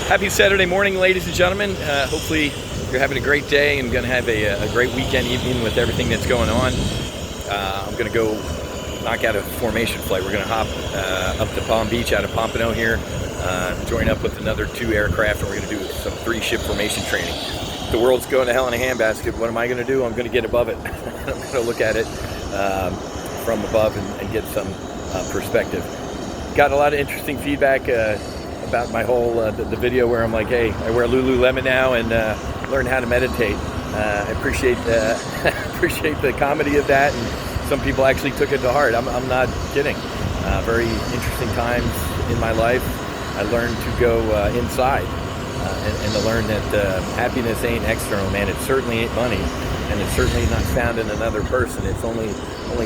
Happy Saturday morning, ladies and gentlemen. Hopefully you're having a great day and going to have a great weekend evening with everything that's going on. I'm going to go knock out a formation flight. We're going to hop up to Palm Beach out of Pompano here, join up with another 2 aircraft, and we're going to do some 3-ship formation training. The world's going to hell in a handbasket. What am I going to do? I'm going to get above it. I'm going to look at it from above and get some perspective. Got a lot of interesting feedback about my whole the video where I'm like, hey, I wear Lululemon now and learn how to meditate. I appreciate appreciate the comedy of that, and some people actually took it to heart. I'm not kidding. Very interesting times in my life. I learned to go inside and to learn that happiness ain't external, man. It certainly ain't money, and it's certainly not found in another person. It's only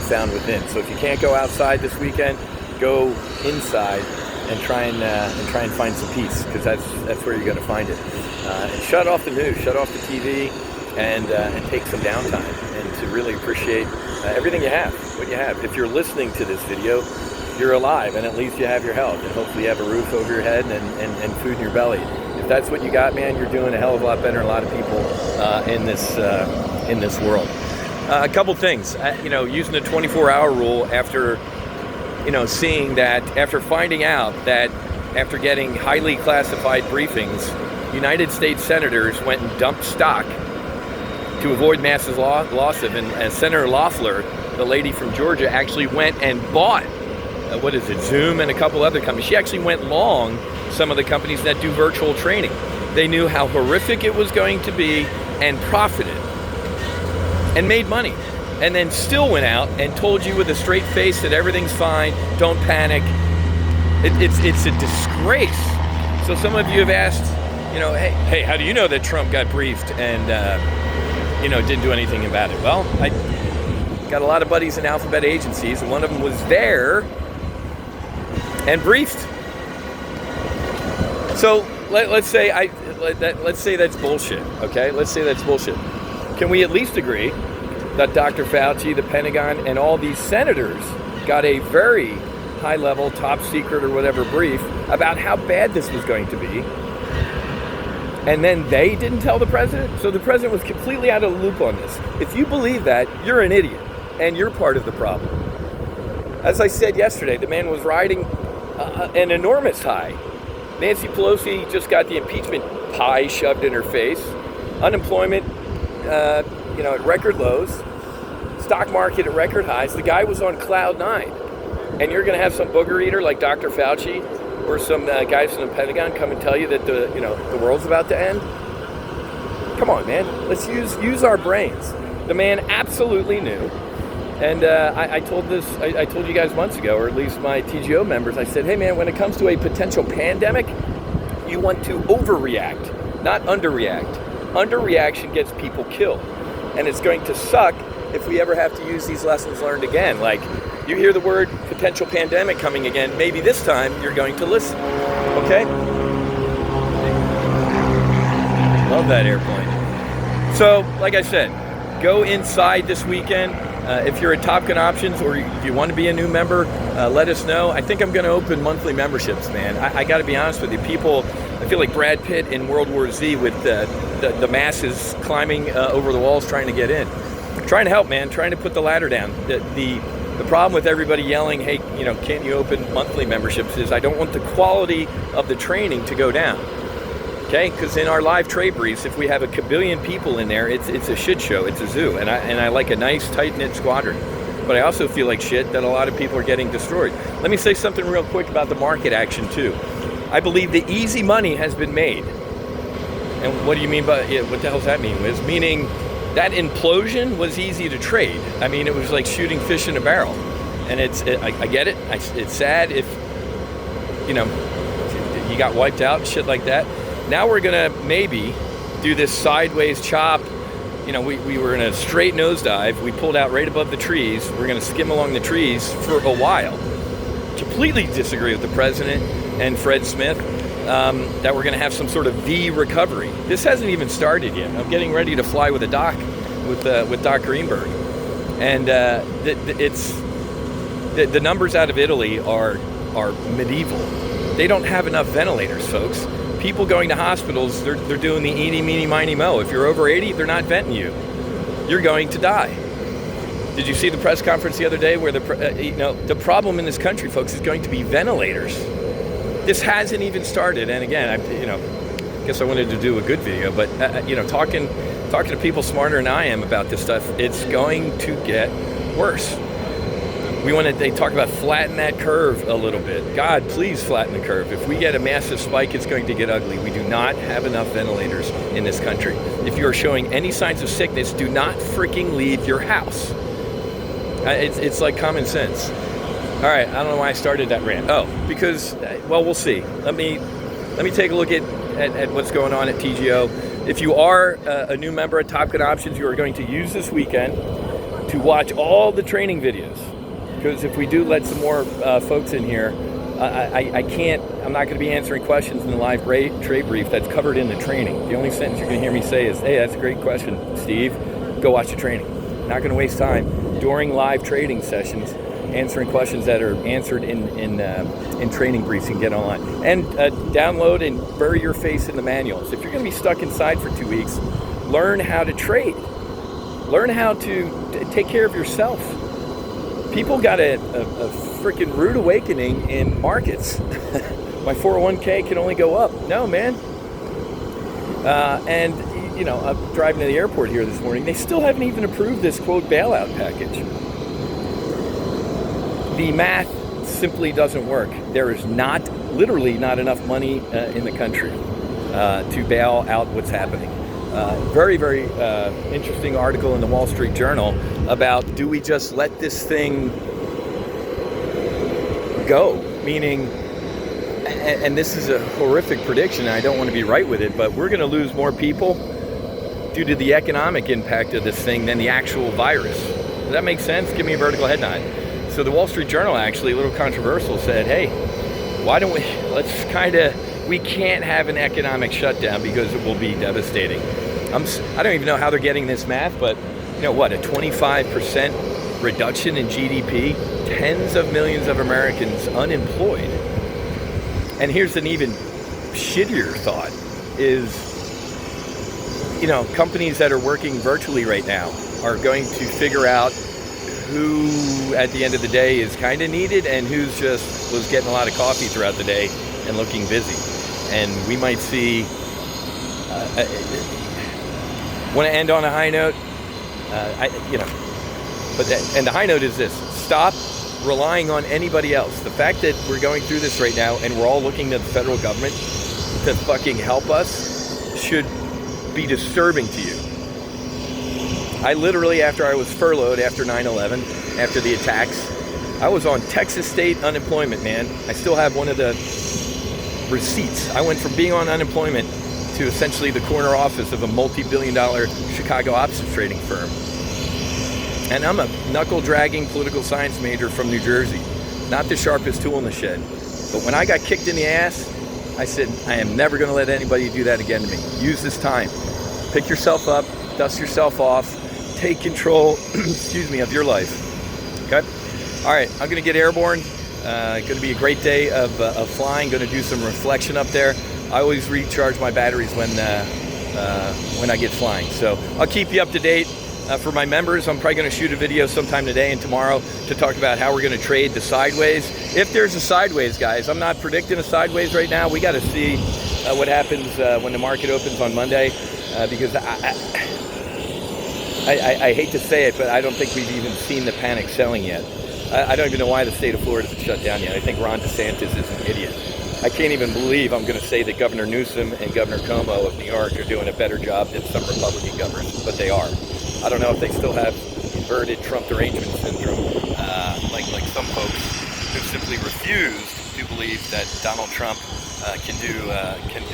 found within. So if you can't go outside this weekend, go inside and try and find some peace, because that's where you're going to find it. And shut off the news, shut off the TV, and take some downtime, and to really appreciate everything you have, what you have. If you're listening to this video, you're alive, and at least you have your health, and hopefully you have a roof over your head and food in your belly. If that's what you got, man, you're doing a hell of a lot better than a lot of people in this world. A couple things, using the 24-hour rule after seeing that, after finding out that after getting highly classified briefings, United States senators went and dumped stock to avoid massive lawsuit, and Senator Loeffler, the lady from Georgia, actually went and bought Zoom and a couple other companies. She actually went long some of the companies that do virtual training. They knew how horrific it was going to be and profited and made money, and then still went out and told you with a straight face that everything's fine, don't panic. It's a disgrace. So some of you have asked, hey, how do you know that Trump got briefed and didn't do anything about it? Well, I got a lot of buddies in alphabet agencies, and one of them was there and briefed. So let's say that's bullshit. Okay, let's say that's bullshit. Can we at least agree that Dr. Fauci, the Pentagon, and all these senators got a very high-level, top secret or whatever brief about how bad this was going to be, and then they didn't tell the president? So the president was completely out of the loop on this. If you believe that, you're an idiot, and you're part of the problem. As I said yesterday, the man was riding an enormous high. Nancy Pelosi just got the impeachment pie shoved in her face. Unemployment, at record lows. Stock market at record highs. The guy was on cloud 9. And you're going to have some booger eater like Dr. Fauci or some guys from the Pentagon come and tell you that the world's about to end? Come on, man. Let's use our brains. The man absolutely knew. And I told you guys months ago, or at least my TGO members, I said, hey man, when it comes to a potential pandemic, you want to overreact, not underreact. Underreaction gets people killed. And it's going to suck if we ever have to use these lessons learned again. Like, you hear the word potential pandemic coming again, maybe this time you're going to listen, okay? Love that airplane. So, like I said, go inside this weekend. If you're at Top Gun Options, or if you want to be a new member, let us know. I think I'm going to open monthly memberships, man. I got to be honest with you. People, I feel like Brad Pitt in World War Z with the masses climbing over the walls trying to get in. Trying to help, man. Trying to put the ladder down. The problem with everybody yelling, hey, can't you open monthly memberships, is I don't want the quality of the training to go down. Okay, because in our live trade briefs, if we have a kabillion people in there, it's a shit show, it's a zoo, and I like a nice tight-knit squadron. But I also feel like shit that a lot of people are getting destroyed. Let me say something real quick about the market action too. I believe the easy money has been made. And what do you mean by, what the hell does that mean, Wiz? Meaning that implosion was easy to trade. I mean, it was like shooting fish in a barrel. And I get it, it's sad if, you got wiped out, shit like that. Now we're gonna maybe do this sideways chop. We were in a straight nosedive. We pulled out right above the trees. We're gonna skim along the trees for a while. Completely disagree with the president and Fred Smith that we're gonna have some sort of V recovery. This hasn't even started yet. I'm getting ready to fly with Doc Greenberg, and the numbers out of Italy are medieval. They don't have enough ventilators, folks. People going to hospitals, they're doing the eeny, meeny, miny, mo. If you're over 80, they're not venting you. You're going to die. Did you see the press conference the other day where the problem in this country, folks, is going to be ventilators. This hasn't even started. And again, I guess I wanted to do a good video, but talking to people smarter than I am about this stuff, it's going to get worse. They talk about flatten that curve a little bit. God, please flatten the curve. If we get a massive spike, it's going to get ugly. We do not have enough ventilators in this country. If you are showing any signs of sickness, do not freaking leave your house. It's like common sense. All right, I don't know why I started that rant. Oh, because, well, we'll see. Let me take a look at what's going on at TGO. If you are a new member at Top Gun Options, you are going to use this weekend to watch all the training videos. Because if we do let some more folks in here, I'm not going to be answering questions in the live trade brief that's covered in the training. The only sentence you're going to hear me say is, hey, that's a great question, Steve. Go watch the training. Not going to waste time during live trading sessions answering questions that are answered in training briefs. You can get online. And download and bury your face in the manuals. If you're going to be stuck inside for 2 weeks, learn how to trade. Learn how to take care of yourself. People got a freaking rude awakening in markets. My 401k can only go up. No, man. I'm driving to the airport here this morning. They still haven't even approved this, quote, bailout package. The math simply doesn't work. There is literally not enough money in the country to bail out what's happening. Very, very interesting article in the Wall Street Journal about, do we just let this thing go? Meaning, and this is a horrific prediction, and I don't want to be right with it, but we're going to lose more people due to the economic impact of this thing than the actual virus. Does that make sense? Give me a vertical head nod. So the Wall Street Journal, actually, a little controversial, said, hey, why don't we can't have an economic shutdown because it will be devastating. I don't even know how they're getting this math, but a 25% reduction in GDP, tens of millions of Americans unemployed. And here's an even shittier thought is, companies that are working virtually right now are going to figure out who at the end of the day is kind of needed and who's just was getting a lot of coffee throughout the day and looking busy. And we might see, want to end on a high note, and the high note is this: stop relying on anybody else. The fact that we're going through this right now and we're all looking to the federal government to fucking help us should be disturbing to you. I literally, after I was furloughed after 9/11, after the attacks, I was on Texas state unemployment, man. I still have one of the receipts. I went from being on unemployment to essentially the corner office of a multi-billion-dollar Chicago options trading firm. And I'm a knuckle-dragging political science major from New Jersey. Not the sharpest tool in the shed. But when I got kicked in the ass, I said, I am never going to let anybody do that again to me. Use this time. Pick yourself up, dust yourself off, take control, of your life. Okay? All right, I'm going to get airborne. Going to be a great day of flying. Going to do some reflection up there. I always recharge my batteries when I get flying. So I'll keep you up to date. For my members, I'm probably going to shoot a video sometime today and tomorrow to talk about how we're going to trade the sideways. If there's a sideways, guys, I'm not predicting a sideways right now. We got to see what happens when the market opens on Monday, because I hate to say it, but I don't think we've even seen the panic selling yet. I don't even know why the state of Florida isn't shut down yet. I think Ron DeSantis is an idiot. I can't even believe I'm going to say that Governor Newsom and Governor Cuomo of New York are doing a better job than some Republican governors, but they are. I don't know if they still have inverted Trump derangement syndrome, like some folks who simply refuse to believe that Donald Trump can do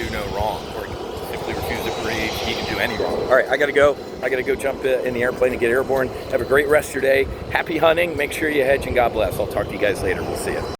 no wrong, or simply refuse to believe he can do any wrong. All right, I gotta go. I gotta go jump in the airplane and get airborne. Have a great rest of your day. Happy hunting. Make sure you hedge, and God bless. I'll talk to you guys later. We'll see you.